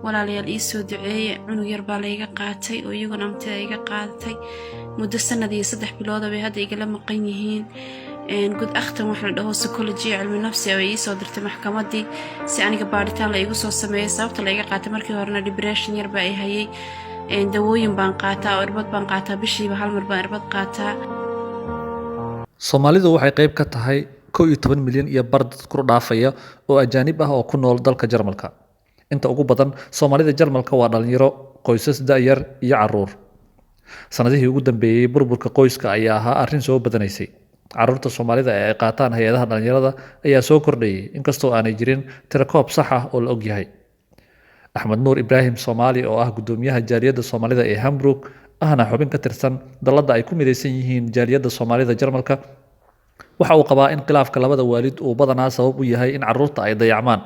walaalayaal ii soo duceeye cunug yar baa layga qaatay oo iyaguna amtida iga qaadatay muddo sanad iyo 3 bilood bay hadda igala maqan yihiin gud akhtan wax la dhaho psychology cilmi nafsi oo ii soo dirtay maxkamadii si aniga baaritaan la igu soo sameeyay sababta layga qaatay markii horena depression yar baa ay hayay dawooyin baan qaataa oo irbad baan qaataa bishiiba hal mar baan irbad qaataa. Soomaalidu waxay qayb ka tahay 11 milyan iyo bar dad ku dhaafaya oo ajaanib ah oo ku nool dalka Jarmalka. Inta ugu badan Soomaalida Jarmalka waa dhalinyaro, qoysas da'yar iyo carruur. Sanadihii ugu dambeeyay burburka qoyska ayaa ahaa arrin soo badanaysay. Carruurta Soomaalida ee ay qaataan hay'adaha dhalinyarada ayaa soo kordhayay inkastoo aanay jirin tirakoob sax ah oo la og yahay. Axmed Nuur Ibraahim Soomaali oo ah gudoomiyaha jaaliyadda Soomaalida ee Hamburg ahna xubin ka tirsan dalladda ay ku midaysan yihiin jaaliyadda Soomaalida Jarmalka waxa uu qabaa in khilaafka labada waalid uu badanaa sabab u yahay in carruurta ay dayacmaan.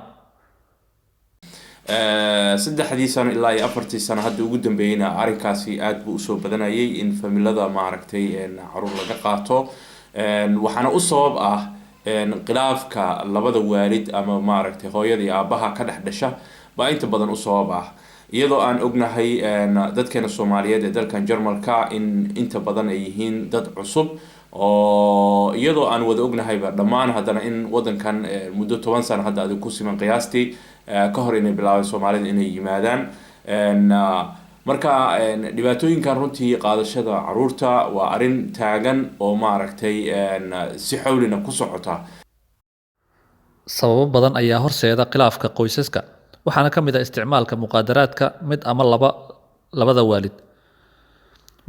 3 sano ilaa 4 sano hadda ugu dambeeyayna arrinkaasi aad buu u soo badanayay in familada maaragtay carruur laga qaato waxaana u sabab ah khilaafka labada waalid ama maaragtay hooyada iyo aabaha ka dhasha baa inta badan u sabab ah iyadoo aan ognahay dadkeena Soomaaliyeed ee dalkan Jarmalka in inta badan ay yihiin dad cusub oo iyadoo aan wada ognahayba dhammaan haddana in wadankan muddo 10 sano hadda ku siman qiyaastii ka hor inay bilaabay Soomaalida inay yimaadaan marka dhibaatooyinkan runtii qaadashada carruurta waa arrin taagan oo maaragtay si xawlina ku socota. Sababo badan ayaa horseeda khilaafka qoysaska waxaana ka mid ah isticmaalka muqaadaraadka mid ama labada waalid,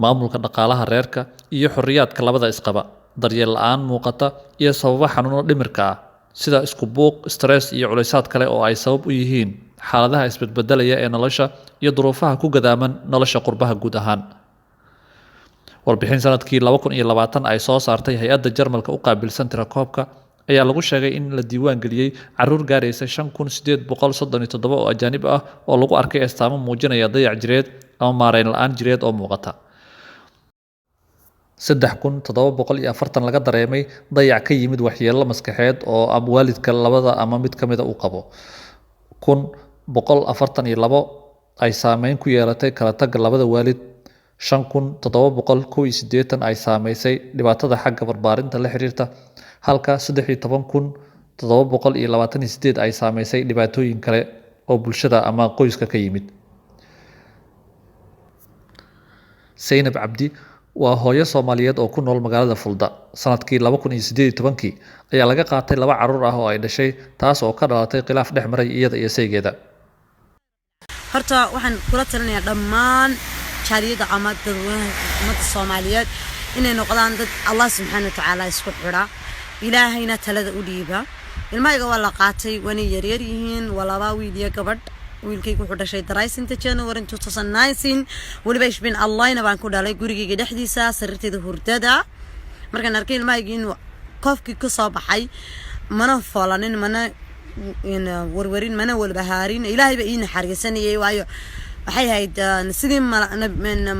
maamulka dhaqaalaha reerka iyo xorriyaadka labada isqaba, daryeel la'aan muuqata iyo sababa xanuuno dhimirka ah sida isku buuq, stress iyo culaysaad kale oo ay sabab u yihiin xaaladaha isbedbedelaya ee nolosha iyo duruufaha ku gadaaman nolosha qurbaha guud ahaan. Warbixin sanadkii 2020 ay soo saartay hay'adda Jarmalka u qaabilsan tirakoobka ayaa lagu sheegay in la diiwaan geliyay carruur gaaraysa 5837 oo ajaanib ah oo lagu arkay astaamo muujinaya dayac jireed ama maareyn la'aan jireed oo muuqata. 3740 laga dareemay dayac ka yimid waxyeello maskaxeed oo waalidka labada ama mid ka mid ah uu qabo. 1142 ay saameyn ku yeelatay kala tagga labada waalid. 5781 ay saameysay dhibaatada xagga barbaarinta la xiriirta halka 13728 ay saameysay dhibaatooyin kale oo bulshada ama qoyska ka yimid. Zainab Cabdi waa hooyo Soomaaliyeed oo ku nool magaalada Fulda. Sanadkii 2018 ayaa laga qaatay 2 carruur ah oo ay dhashay taas oo ka dhalatay khilaaf dhex maray iyada iyo saygeeda. Horta waxaan kula talinayaa dhammaan jaaliyadda ama dadweynaha Soomaaliyeed inay noqdaan dad Allah subhanahu wa ta'ala isku xira ilaahayna talada u dhiiba. Ilmahayga waa la qaatay wana yaryar yihiin walaba wiil iyo gabadh wiilkaygu wuxuu dhashay December 2019 waliba ishbin Allahna baan ku dhalay gurigayga dhexdiisa sariirteeda hurdada markaan arkay ilmahayga in qofkii ka soo baxay mana foolanin mana in warwarin mana walbahaarin ilaahay ba ii naxariisanayay waayo waxay hayd sidii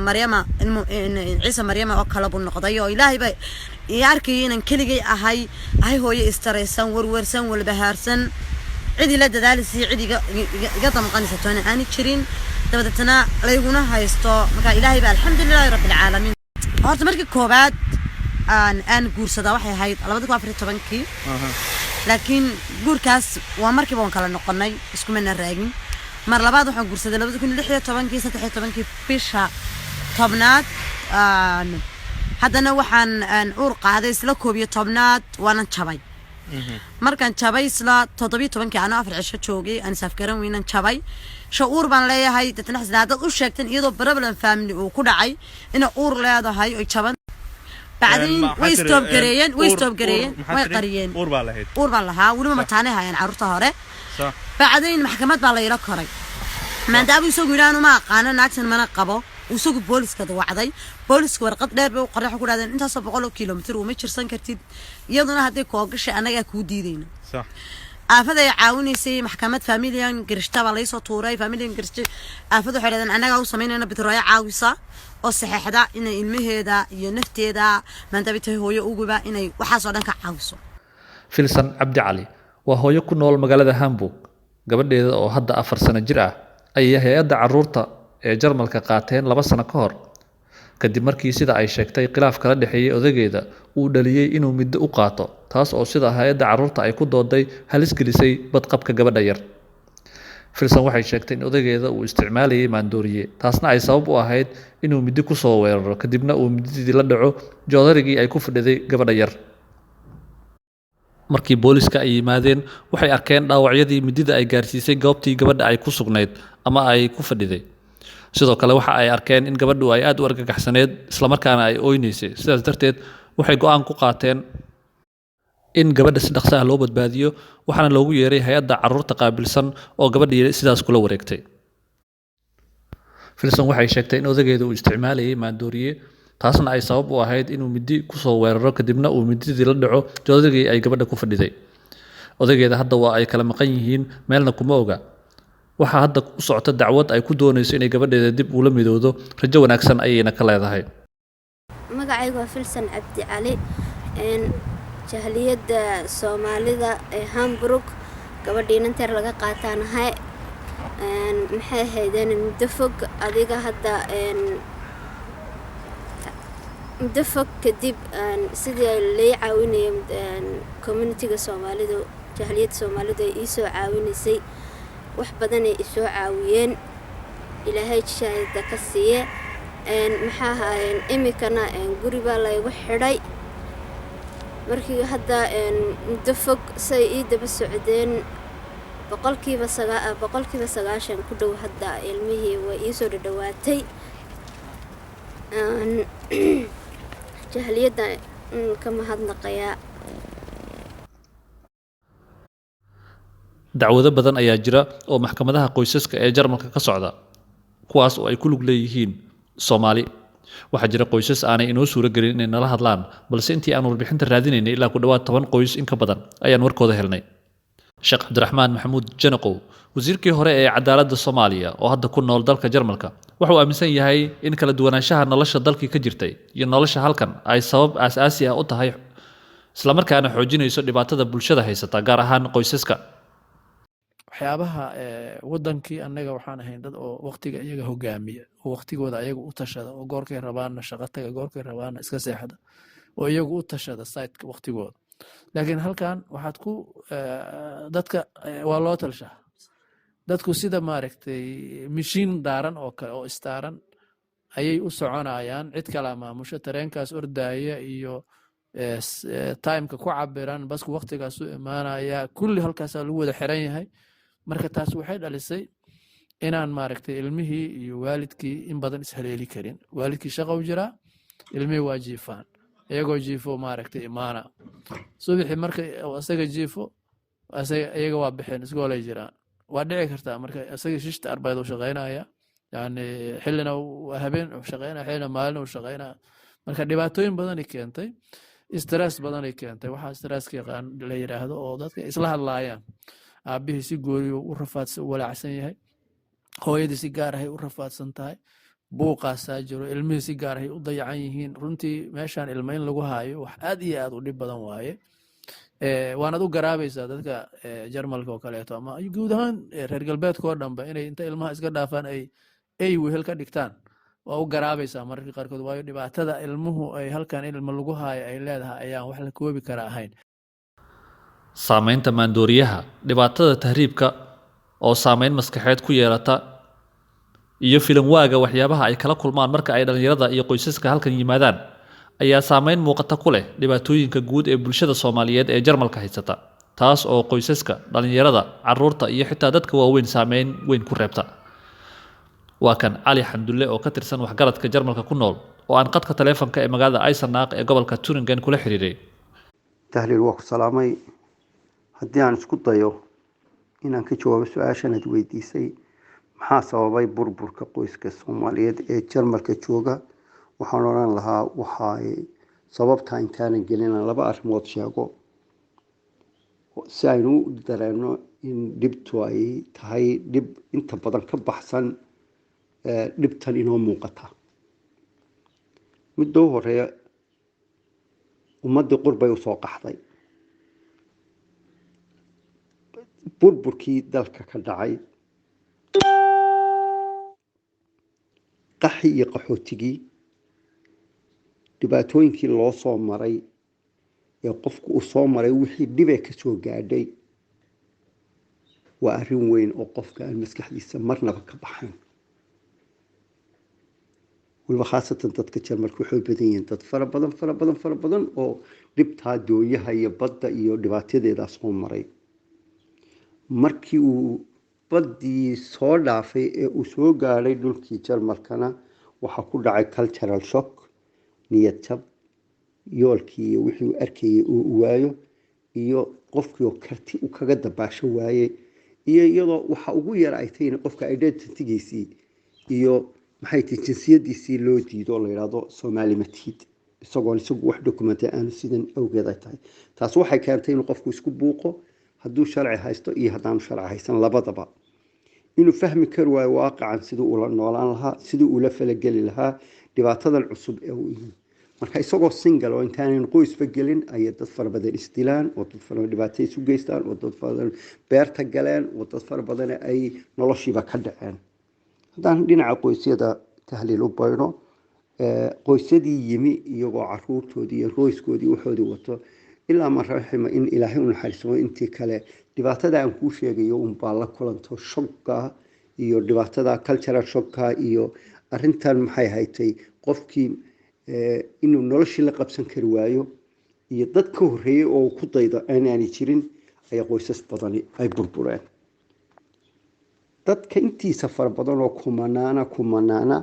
Maryama Ciisa Maryama oo kala buu noqday oo ilaahay ba ii arkay inaan keligay ahay hooyo istareysan warwarsan walbahaarsan cidi la dadaalisi cidiga iga damqanaysa toona aan jirin dabadana layguna haysto marka ilaahay ba alxamdulillah rabbil caalamiin. horta markii koobaad aan guursada waxay ahayd 2014 laakiin guurkaas waa markii baan kala noqonay isku mana raagin. mar labaad waxaan guursaday 2016 bisha tobnaad haddana waxaan uur qaaday isla 11aad waana jabay markaan jabay isla 17 aan 4 cisho joogay aan safgaran weynaan jabay shuur baan leeyahay dadna xisnaad u sheegteen iyadoo problem family uu ku dhacay in uur leedahay oo jaban بعدين ويستوب قريين ويقريين أور بالله ولما متعنيها يعني عروتها هره بعدين محكمات بالله يركري ما دابو يسوق يلانو ما قانا ناكسن ما نقبو وسوق بوليس كذا وعدي بوليس ورقة دير بقرح وكل هذا أنت 7 كيلومتر وما تشرسن كرتيد يضنا هذي كوقش أنا كودي دينا صح أفضل يعاوني سي محكمة فاميليان قرشتا بالله يسوى طوري فاميليان قرشتا أفضل حيلا أنا جاو سمين أنا بترايا عاوسة oo saxeexda in ilmaheeda iyo nafteeda maanta hooyo ugu baa inay waxa soo dhan ka caawiso. Filsan Cabdi Cali waa hooyo ku nool magaalada Hamburg gabadheeda oo hadda 4 sano jir ah ayay hay-adda caruurta ee Jarmalka qaateen 2 sano ka hor kadib markii sida ay sheegtay khilaaf kala dhexeeyay odageeda uu dhaliyay inuu middo u qaato taas oo sida hay-adda caruurta ay ku dooday halis gelisay badqabka gabadha yar. Filson waxay sheegtay in odageeda uu isticmaalayay maandooriye taasna ay sabab u ahayd inuu middo ku soo weeraro kadibna uu middadii la dhaco joodarigii ay ku fadhiday gabadha yar. Markii booliska ay yimaadeen waxay arkeen dhaawacyadii middada ay gaarsiisay goobtii gabadha ay ku sugnayd ama ay ku fadhiday. Sidoo kale waxa ay arkeen in gabadhu ay aad u argagaxsaneed isla markaana ay ooynaysay. Sidaas darteed waxay go'aan ku qaateen in gabadha si dhaqso ah loo badbaadiyo waxaana loogu yeeray hay-adda caruurta qaabilsan oo gabadhii sidaas kula wareegtay. Filson waxay sheegtay in odageeda uu isticmaalayay maandooriye taasna ay sabab u ahayd inuu middi ku soo weeraro kadibna uu middadii la dhaco joodarigii ay gabadha ku fadhiday. Odageeda hadda waa ay kala maqan yihiin meelna kuma oga. Waxaa hadda u socota dacwad ay ku doonayso inay gabadheeda dib ula midowdo rajo wanaagsan ayayna ka leedahay. magacaygu waa Filson Cabdi Cali jahliyadda Soomaalida ee Hamburg gabadhii inanteer laga qaataanahay maxay ahaydeen muddo fog adiga hadda muddo fog kadib sidii ay la caawinayeen community-ga Soomaalidu jahliyadda Soomaalidu ay ii soo caawinaysay wax badan ay ii soo caawiyeen ilaahay shaahida ka siiye maxaa ahaayeen imikana guri baa laygu xidhay markii hadda muddo fog say ii daba socdeen boqolkiiba 90 ku dhow hadda ilmihii way ii soo dhawaatay jahliyadda kama hadnaqaya. Dacwado badan ayaa jira oo maxkamadaha qoysaska ee Jarmalka ka socda kuwaas oo ay ku lug leeyihiin Soomaali. Waxaa jira qoysas aanay inoo suura gelin inay nala hadlaan balse intii aan warbixinta raadinaynay ilaa ku dhawaad 10 qoys in ka badan ayaan warkooda helnay. Sheekh Cabdiraxmaan Maxamuud Janaqow wasiirkii hore ee cadaaladda Soomaaliya oo hadda ku nool dalka Jarmalka waxa uu aaminsan yahay in kala duwanaanshaha nolosha dalkii ka jirtay iyo nolosha halkan ay sabab aasaasi ah u tahay isla markaana xoojinayso dhibaatada bulshada haysata gaar ahaan qoysaska. waxyaabaha wadankii annaga waxaan ahayn dad oo waqtiga iyaga hogaamiya oo waqtigooda ayaga u tashada oo goorkay rabaana shaqo taga goorkay rabaana iska seexda oo iyagu u tashada site waqtigooda laakiin halkan waxaad ku dadka waa loo talshaa dadku sida maaragtay mishiin daaran oo kale oo istaaran ayay u soconayaan cid kala maamusho tareenkaas ordaya iyo timeka ku cabiran basku waqtigaas u imaanaya kulli halkaas lagu wada xiran yahay marka taas waxay dhalisay inaan maaragtay ilmihii iyo waalidkii in badan ishaleeli karin waalidkii shaqo u jira ilmihii waa jiifaan iyagoo jiifo maaragtay imaana subaxii marka asaga jiifo iyaga waa bixeen iskoolay jiraan waa dhici kartaa marka asaga shishta arbayd uu shaqaynaya yani xillina habeen uu shaqaynaya xillina maalin uu shaqaynaya marka dhibaatooyin badan ay keentay stress badan ay keentay waxa stresska yaqaan la yiraahdo oo dadka isla hadlaayaan aabihii si gooriyo u rafaadsan u walaacsan yahay hooyadii si gaar ah ay u rafaadsan tahay buuqaasaa jiro ilmihii si gaar ah ay u dayacan yihiin runtii meeshaan ilmo in lagu haayo wax aad iyo aad u dhib badan waaye waanaad u garaabaysaa dadka Jarmalka oo kaleeto ama guud ahaan reer galbeedka oo dhanba inay inta ilmaha iska dhaafaan ay wehel ka dhigtaan waa u garaabaysaa mararka qaarkood waayo dhibaatada ilmuhu ay halkan ilmo lagu haayo ay leedahay ayaan wax la koobi kara ahayn. Saamaynta maandooriyaha dhibaatada tahriibka oo saameyn maskaxeed ku yeelata iyo filan waaga waxyaabaha ay kala kulmaan marka ay dhalinyarada iyo qoysaska halkan yimaadaan ayaa saameyn muuqata ku leh dhibaatooyinka guud ee bulshada Soomaaliyeed ee Jarmalka haysata taas oo qoysaska dhalinyarada carruurta iyo xitaa dadka waaweyn saameyn weyn ku reebta. Waa kan Cali Xamdulle oo ka tirsan waxgaradka Jarmalka ku nool oo aan qadka taleefanka ee magaalada Eisenach ee gobolka Thuringen kula xiriiray. tahliil waa ku salaamay haddii aan isku dayo inaan ka jawaabo su-aashan aad weydiisay maxaa sababay burburka qoyska Soomaaliyeed ee Jarmalka jooga waxaan oran lahaa waxay sababta intaanan gelin laba arrimood sheego si aynu u dareeno in dhibtu ay tahay dhib inta badan ka baxsan dhibtan inoo muuqata muddo hore ummadii qurbay u soo qaxday burburkii dalka ka dhacay qaxi iyo qaxootigii dhibaatooyinkii loo soo maray ee qofku uu soo maray wixii dhibee ka soo gaadhay waa arrin weyn oo qofka aan maskaxdiisa marnaba ka baxayn waliba khaasatan dadka jarmalka waxay badan yihiin dad fara badan oo dhibtaa dooyaha iyo badda iyo dhibaatadeedaa soo maray markii uu baddii soo dhaafay ee uu soo gaadhay dhulkii jarmalkana waxaa ku dhacay cultural shock niyad jab yoolkii iyo wixii uu arkayay uu waayo iyo qofkii oo karti uu kaga dabaasho waayey iyo iyadoo waxa ugu yar ay tahay qofka identitygiisii iyo maxay tahay jinsiyadiisii loo diido la yiraahdo Soomaali matid isagoo wax documente aan sidan awgeed ay tahay taas waxay keentay in qofku isku buuqo hadduu sharci haysto iyo haddaan sharci haysan labadaba inuu fahmi karo waayo waaqacan siduu ula noolaan lahaa siduu ula falageli lahaa dhibaatadan cusub ee uu yahay marka isagoo single oo intaan qoysba gelin ay dad fara badan isdilaan oo dad fara badan dhibaato isu geystaan oo dad fara badan beerta galeen oo dad fara badan ay noloshiiba ka dhaceen haddaan dhinaca qoysyada tahliil u bayno qoysadii yimi iyagoo caruurtoodii iyo rooyskoodii waxoodii wato ilaa ma raxima in ilaahay u naxariiso intii kale dhibaatada aan kuu sheegayo un baa la kulanto shogga iyo dhibaatada cultural shogga iyo arrintan maxay haytay qofkii inuu noloshii la qabsan kari waayo iyo dad ka horreeyay oo ku dayda aanay jirin ayaa qoysas badani ay burbureen dadka intiisa fara badan oo kumanaana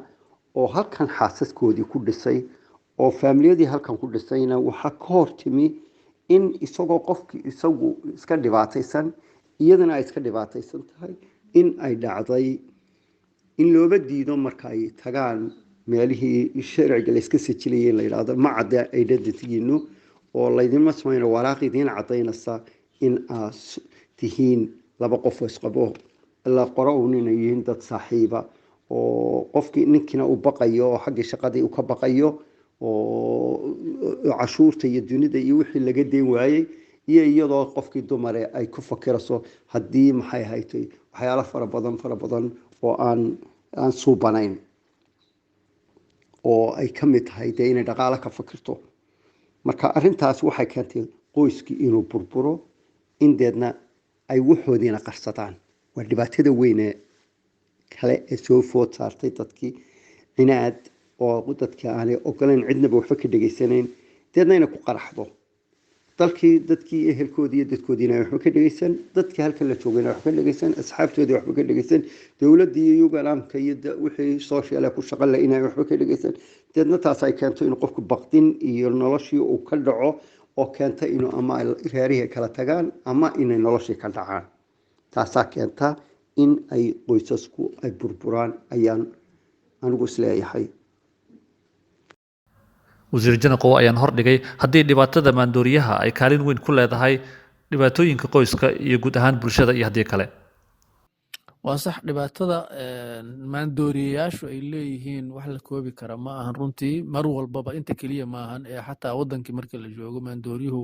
oo halkan xaasaskoodii ku dhisay oo faamiliyadii halkan ku dhisayna waxaa ka hortimi in isagoo qofkii isagu iska dhibaataysan iyadana ay iska dhibaataysan tahay in ay dhacday in looba diido marka ay tagaan meelihii sharciga la iska sajilayay la yiraahdo ma cadda identity-giinu oo laydinma samayno waraaq idiin cadaynaysa in aad tihiin laba qof oo isqabo la qoro uunina yihiin dad saaxiiba oo qofkii ninkina uu baqayo oo xagga shaqadii uu ka baqayo oo cashuurta iyo dunida iyo wixii laga deen waayay iyo iyadoo qofkii dumare ay ku fakirayso haddii maxay haytay waxyaalo fara badan oo aan suubanayn oo ay ka mid tahay dee inay dhaqaale ka fakirto marka arrintaas waxay keentay qoyskii inuu burburo indeedna ay waxoodiina qarsadaan waa dhibaatada weyne kale ee soo food saartay dadkii cinaad oo dadkii aanay ogolayn cidnaba waxba ka dhegaysanayn deedna inay ku qaraxdo dadkii ehelkoodii iyo dadkoodiina waxba ka dhegaysan dadkii halkan la joogayna waxba ka dhegaysan asxaabtoodii waxba ka dhegaysan dowladdii iyo ugalaamka iyo wixii social ku shaqo leh inay waxba ka dhegaysan deedna taas ay keento in qofku baqdin iyo noloshii uu ka dhaco oo keenta inuu ama reerihii kala tagaan ama inay noloshii ka dhacaan taasaa keenta in ay qoysasku ay burburaan ayaan anigu isleeyahay wasiir janaqow ayaan hordhigay haddii dhibaatada maandooriyaha ay kaalin weyn ku leedahay dhibaatooyinka qoyska iyo guud ahaan bulshada iyo haddii kale waa sax dhibaatada maandooriyayaashu ay leeyihiin wax la koobi kara ma ahan runtii mar walbaba inta keliya maahan ee xataa wadankii markii la joogo maandooriyuhu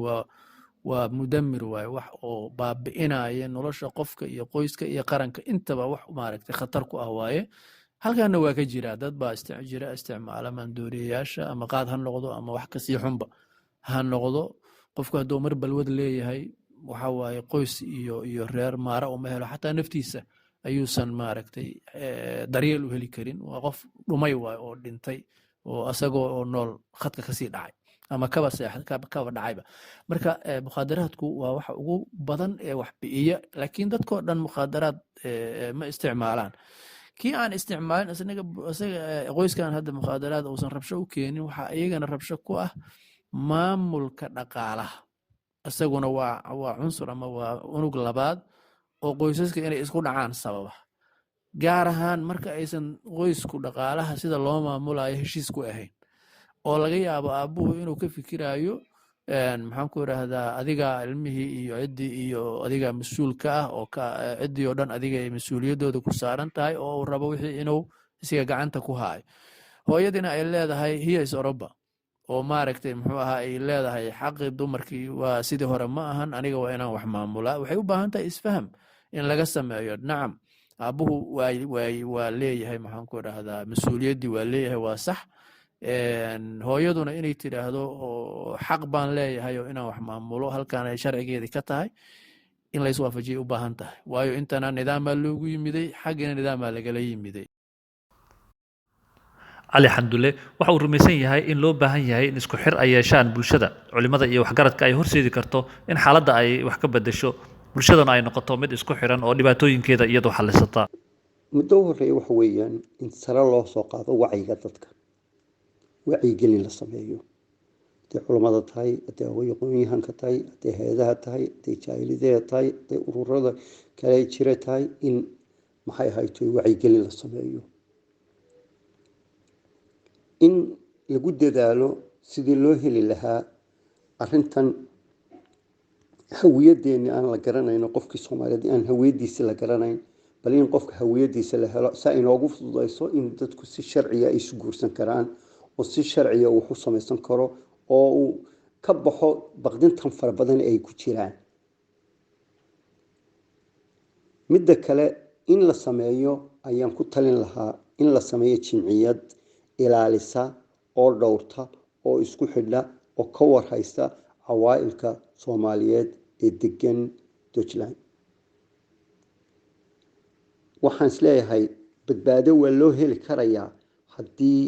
waa mudamir waaye wax oo baabi'inaya nolosha qofka iyo qoyska iyo qaranka intaba wax maaragtay khatar ku ah waaye halkaana waa ka jira dad baa isticmaala maandooriyayaasha ama qaad ha noqdo ama wax kasii xunba ha noqdo qofku hadduu mar balwad leeyahay waxa waaye qoys iyo reer maara uma helo xataa naftiisa ayuusan maaragtay daryeel u heli karin waa qof dhumay waay oo dhintay oo asagoo oo nool khadka kasii dhacay ama kaba dhacayba marka mukhaadaraadku waa waxa ugu badan ee wax bi'iya laakiin dadkoo dhan mukhaadaraad ma isticmaalaan kii aan isticmaalin isaga qoyskan hadda mukhaadaraad uusan rabsho u keenin waxaa iyagana rabsho ku ah maamulka dhaqaalaha isaguna waa cunsur ama waa unug labaad oo qoysaska inay isku dhacaan sababa gaar ahaan marka aysan qoysku dhaqaalaha sida loo maamulayo heshiis ku ahayn oo laga yaabo aabbuhu inuu ka fikirayo maxaan ku idhaahdaa adiga ilmihii iyo ciddii iyo adiga mas-uulka ah oo ciddii oo dhan adiga ay mas-uuliyaddooda ku saaran tahay oo uu rabo wixii inuu isiga gacanta ku haayo hooyadiina ay leedahay hiyas oroba oo maaragtay muxuu ahaa ay leedahay xaqii dumarkii waa sidii hore ma ahan aniga waa inaan wax maamulaa waxay u baahan tahay isfaham in laga sameeyo nacam aabuhu waa leeyahay maxaan ku dhahdaa mas-uuliyaddii waa leeyahay waa sax hooyaduna inay tidhaahdo xaq baan leeyahay oo inaan wax maamulo halkaan ay sharcigeedii ka tahay in lays waafajiyay u baahan tahay waayo intana nidaamaa loogu yimiday xaggina nidaamaa lagala yimiday cali xamdulle waxa uu rumaysan yahay in loo baahan yahay in isku xir ay yeeshaan bulshada culimada iyo waxgaradka ay horseedi karto in xaaladda ay wax ka bedesho bulshadana ay noqoto mid isku xiran oo dhibaatooyinkeeda iyadoo xallisata muddo u horreeya waxa weeyaan in sare loo soo qaado wacyiga dadka wacyigelin la sameeyo hadday culammada tahay hadday aqoon-yahanka tahay hadday hay-adaha tahay hadday jaahilidaha tahay hadday ururada kale jira tahay in maxay ahayto wacyigelin la sameeyo in lagu dadaalo sidii loo heli lahaa arrintan hawiyadeenni aan la garanayno qofkii soomaaliyeed aan hawiyadiisa la garanayn bal in qofka hawiyadiisa la helo saa inoogu fududayso in dadku si sharciya ay isu guursan karaan oo si sharciya uu u samaysan karo oo uu ka baxo baqdintan fara badan ay ku jiraan midda kale in la sameeyo ayaan ku talin lahaa in la sameeyo jimciyad ilaalisa oo dhowrta oo isku xidha oo ka warhaysta cawaa'ilka soomaaliyeed ee degan Dutchland waxaan isleeyahay badbaado waa loo heli karayaa haddii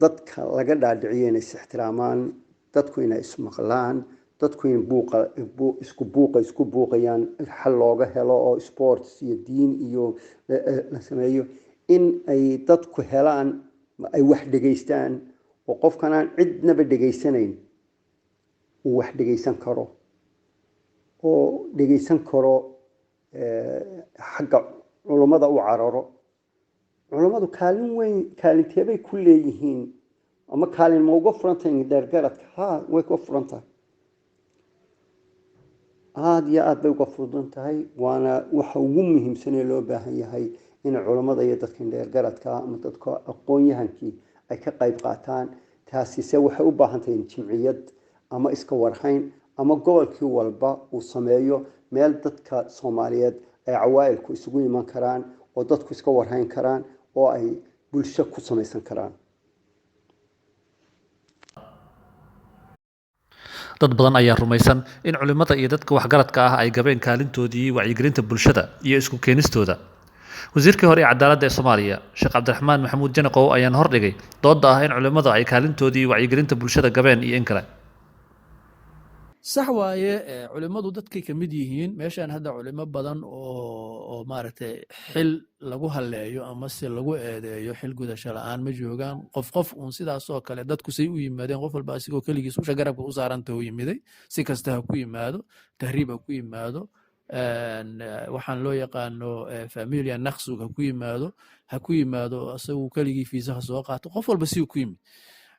dadka laga dhaadhiciyo inay is ixtiraamaan dadku inay ismaqlaan dadku in isku buuqayaan xal looga helo oo sports iyo diin iyo la sameeyo in ay dadku helaan ay wax dhageystaan oo qofkan aan cidnaba dhageysanayn uu wax dhageysan karo oo dhageysan karo xagga culummada u cararo culummadu kaalin weyn kaalinteebay ku leeyihiin ama kaalin ma uga furan tahay dheergaradka way ka furan tahay aada iyo aada bay uga furan tahay waana waxa ugu muhiimsan ee loo baahan yahay in culummada iyo dadka dheergaradka ama dadka aqoon-yahankii ay ka qayb qaataan taasise waxay u baahan tahay jimciyad ama iska warhayn ama gobolkii walba uu sameeyo meel dadka Soomaaliyeed ay cawaa'ilku isugu iman karaan oo dadku iska warhayn karaan oo ay bulsho ku samaysan karaan dad badan ayaa rumaysan in culimada iyo dadka waxgaradka ah ay gabeen kaalintoodii wacyigelinta bulshada iyo isku keenistooda wasiirkii hore ee cadaaladda ee Soomaaliya Sheekh Cabdiraxmaan Maxamuud Janaqow ayaan hordhigay doodda ah in culimada ay kaalintoodii wacyigelinta bulshada gabeen iyo in kale sax waaye culimadu dadkay ka mid yihiin meeshaan hadda culimo badan oo maaragtay xil lagu haleeyo ama si lagu eedeeyo xil gudasho la'aan ma joogaan qof uun sidaasoo kale dadku say u yimaadeen qof walba asigoo keligiis usha garabka u saaranta u yimiday si kasta ha ku yimaado tahriib ha ku yimaado waxaan loo yaqaano familia naqsug ha ku yimaado asagu keligii fiisaha soo qaato qof walba si ku yimid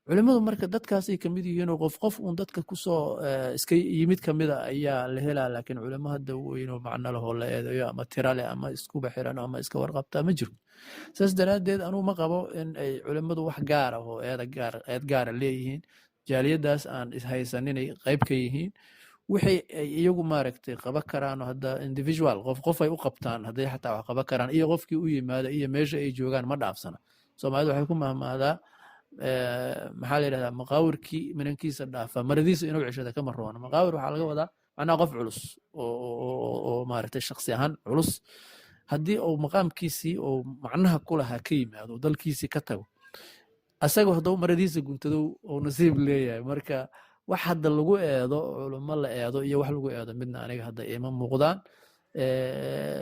culimadu marka dadkaasay ka mid yihiin oo qof uun dadka kusoo iska yimid ka mida ayaa la helaa laakiin culimo hadda weynoo macno lahoo la eedayo ama tira leh ama iskuba xiran ama iska warqabtaa ma jiro saas daraaddeed anuu ma qabo in ay culimadu wax gaar ah oo eed gaara leeyihiin jaaliyadaas aan ishaysan inay qayb ka yihiin wixii ay iyagu maaragtay qaba karaan hadda individual qof ay u qabtaan hadday xataa wax qaba karaan iyo qofkii u yimaada iyo meesha ay joogaan ma dhaafsana Soomaalidu waxay ku mahmaadaa maxaa la yidhahdaa maqaawirkii minankiisa dhaafa maradiisa inuu ceshada kama roona maqaawir waxaa laga wadaa macnaha qof culus oo maaragtay shakhsi ahaan culus haddii uu maqaamkiisii oo macnaha ku lahaa ka yimaado dalkiisii ka tago asagoo hadduu maradiisa guntado oo nasiib leeyahay marka wax hadda lagu eedo culimo la eedo iyo wax lagu eedo midna aniga hadda ima muuqdaan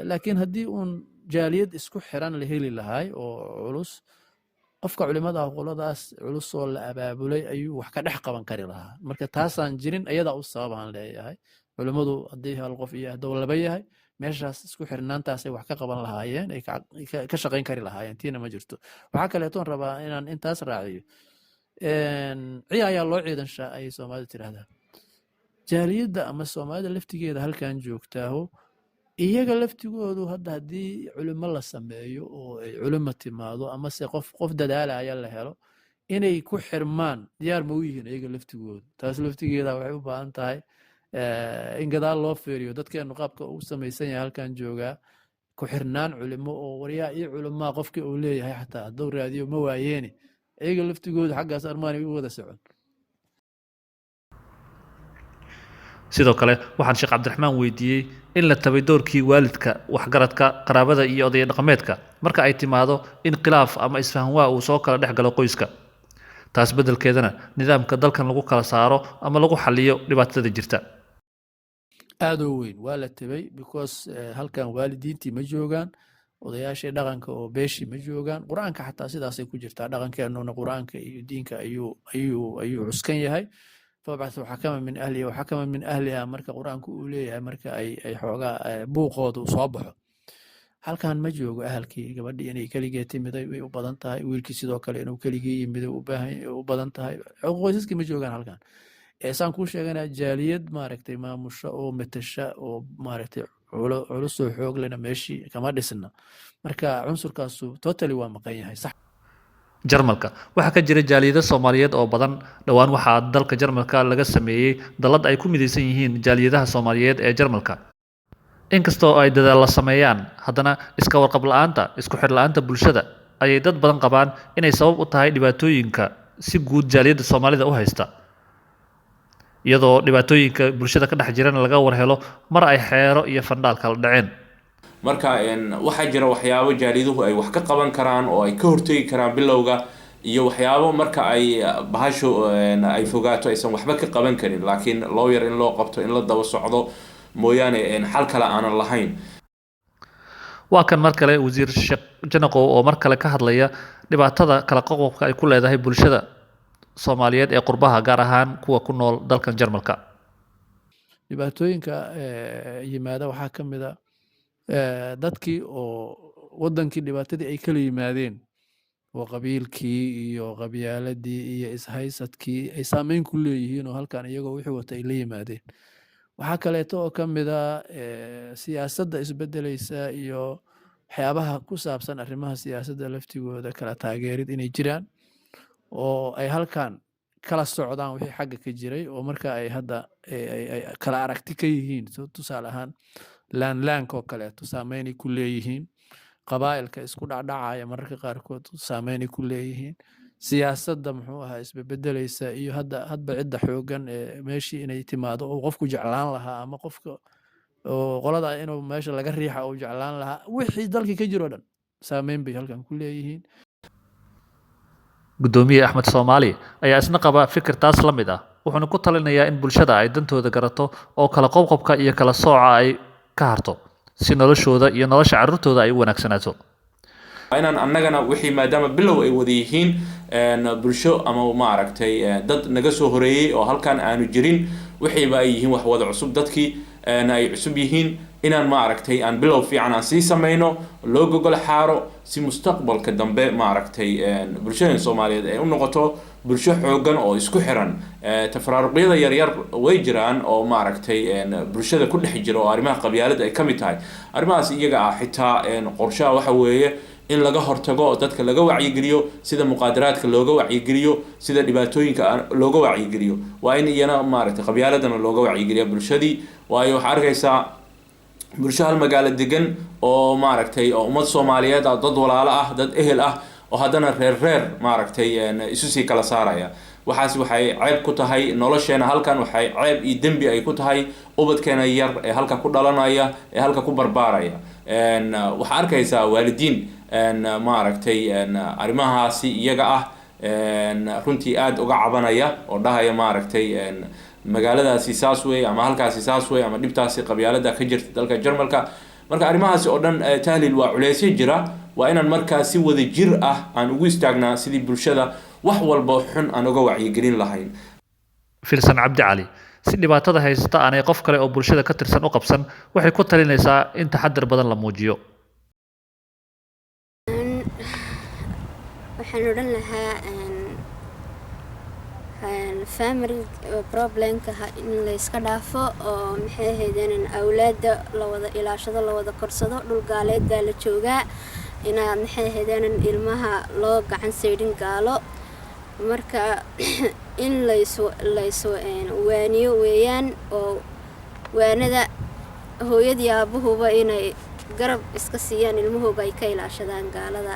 laakiin haddii uun jaaliyad isku xiran la heli lahay oo culus qofka culimada qoladaas culus oo la abaabulay ayuu wax ka dhex qaban kari lahaa marka taasaan jirin ayadaa u sababaan leeyahay culimadu haddii hal qof iyo hadduu laba yahay meeshaas isku xirnaantaasay wax ka qaban lahaayeen ay ka shaqayn kari lahaayeen tiina ma jirto waxaa kaleetoon rabaa inaan intaas raaciyo ciya ayaa loo ciidanshaa ayay Soomaalidu tiraahdaa jaaliyadda ama Soomaalida laftigeeda halkan joogtaaho iyaga laftigoodu hadda haddii culimo la sameeyo oo ay culimo timaado ama se qof dadaalaya la helo inay ku xirmaan diyaar ma u yihiin iyaga laftigoodu taas laftigeeda waxay u baahan tahay in gadaal loo fiiriyo dadkeenu qaabka uu samaysan yahay halkan joogaa ku xirnaan culimo oo waryaa iyo culamaa qofkii uu leeyahay xataa hadduu raadiyo ma waayeeni iyaga laftigooda xaggaas armaani u wada socon. sidoo kale waxaan sheekh cabdiraxmaan weydiiyey in la tabay doorkii waalidka waxgaradka qaraabada iyo odaya dhaqameedka marka ay timaado in khilaaf ama isfahanwaa uu soo kala dhex galo qoyska, taas beddelkeedana nidaamka dalkan lagu kala saaro ama lagu xaliyo dhibaatada jirta. aad u weyn waa la tabay because halkan waalidiintii ma joogaan, odayaashii dhaqanka oo beeshii ma joogaan, qur-aanka xataa sidaasay ku jirtaa, dhaqankeenuna qur-aanka iyo diinka ayuu cuskan yahay. فبعثوا حكما من أهلها وحكما من أهلها مركا قرآن كوليها مركا أي حوغا بوقود وصابحه هل كان مجوغ أهلكي قبل إني كليجي تيمدي وبدنتها ويلكي سيدو كلي إنه كليجي يمدي وبدنتها عقوزك مجوغان هل كان إنسان كل شيء أنا جاليد ماركتي ما مش أو متشاء أو ماركتي علوس حوغ لنا ماشي كما دسنا مركا عنصر كاسو توتالي ومقايا هاي صح. jarmalka waxaa ka jira jaaliyado Soomaaliyeed oo badan. dhawaan waxaa dalka Jarmalka laga sameeyay dalad ay ku midaysan yihiin jaaliyadaha Soomaaliyeed ee Jarmalka. inkastoo ay dadaal la sameeyaan, haddana iska warqab la'aanta, isku xir la'aanta bulshada ayay dad badan qabaan inay sabab u tahay dhibaatooyinka si guud jaaliyada Soomaalida u haysta. iyadoo dhibaatooyinka bulshada ka dhex jirana laga warhelo mar ay xeero iyo fandhaal kala dhaceen. marka waxaa jira waxyaabo jaaliduhu ay wax ka qaban karaan oo ay ka hortegi karaan bilowga, iyo waxyaabo marka ay bahasho ay fogaato aysan waxba ka qaban karin, laakiin lawyer in loo qabto in la daba socdo mooyaane xal kale aanan lahayn. waa kan mar kale wasiir Sheekh Janaqow oo mar kale ka hadlaya dhibaatada kala qoqobka ay ku leedahay bulshada Soomaaliyeed ee qurbaha, gaar ahaan kuwa ku nool dalkan Jarmalka. dhibaatooyinka yimaada waxaa ka mid ah dadkii oo wadankii dhibaatadii ay kala yimaadeen oo qabiilkii iyo qabyaaladii iyo ishaysadkii ay saameyn ku leeyihiin oo halkan iyagoo wixii wata ay la yimaadeen. waxaa kaleeto oo ka mid ah siyaasadda isbedelaysa iyo waxyaabaha ku saabsan arrimaha siyaasadda laftigooda kala taageerid inay jiraan oo ay halkan kala socdaan wixii xagga ka jiray oo marka ay hadda ay kala aragti ka yihiin. tusaale ahaan laanlaankaoo kaleeto saameynay ku leeyihiin, qabaa'ilka isku dhacdhacaya mararka qaarkood saameynay ku leeyihiin, siyaasadda muxuu ahaa isbebedelaysa iyo hadba cidda xoogan ee meeshii inay timaado oo qofku jeclaan lahaa ama qofka oo qolada inuu meesha laga riixa uu jeclaan lahaa, wixii dalkii ka jiro dhan saameyn bay halkan ku leeyihiin. gudoomiye Axmed Soomaali ayaa isna qaba fikir taas la mid ah, wuxuuna ku talinayaa in bulshada ay dantooda garato oo kala qoqobka iyo kala sooca ay ka harto si noloshooda iyo nolosha carruurtooda ay u wanaagsanaato. inaan annagana wixii maadaama bilow ay wada yihiin bulsho ama maaragtay dad naga soo horeeyay oo halkan aanu jirin, wixiiba ay yihiin wax wada cusub, dadkii ay cusub yihiin, inaan maaragtay aan bilow fiican aan sii samayno, loo gogol xaaro si mustaqbalka dambe maaragtay bulshada Soomaaliyeed ay u noqoto bulsho xoogan oo isku xiran. tafaraaruqyada yaryar way jiraan oo maaragtay bulshada ku dhex jira oo arrimaha qabyaalada ay ka mid tahay. arrimahaas iyaga ah xitaa qorshaha waxa weeye in laga hortago oo dadka laga wacyigeliyo, sida muqaadaraadka looga wacyigeliyo, sida dhibaatooyinka looga wacyigeliyo. waa in iyana maaragtay qabyaaladana looga wacyigeliyo bulshadii, waayo waxaa arkaysaa bulsho hal magaalo degan oo maaragtay oo ummad Soomaaliyeed ah, dad walaalo ah, dad ehel ah, oo haddana reer maaragtay isu sii kala saaraya. waxaas waxay ceeb ku tahay nolosheena halkan, waxay ceeb iyo dembi ay ku tahay ubadkeena yar ee halka ku dhalanaya ee halka ku barbaaraya. waxaa arkaysaa waalidiin maaragtay arrimahaasi iyaga ah runtii aad uga cabanaya oo dhahaya maaragtay magaaladaasi saas wey ama halkaasi saas wey ama dhibtaasi qabyaalada ka jirta dalka Jarmalka. marka arrimahaasi oo dhan tahliil waa culeysyo jira, waa inaan markaa si wada jir ah aan ugu istaagnaa sidii bulshada wax walba xun aan uga wacyigelin lahayn. Filsan Cabdi Cali si dhibaatada haysta aanay qof kale oo bulshada ka tirsan u qabsan, waxay ku talinaysaa in taxaddar badan la muujiyo. waxaan odhan lahaa family problemka in la iska dhaafo oo maxay ahaydeen awlaada la wada ilaashado, la wada korsado. dhul gaaleed baa la joogaa, inaad maxay ahaydeen ilmaha loo gacan saydhin gaalo. marka in laysu waaniyo weeyaan oo waanada hooyadii aabuhuba inay garab iska siiyaan ilmahooga ay ka ilaashadaan gaalada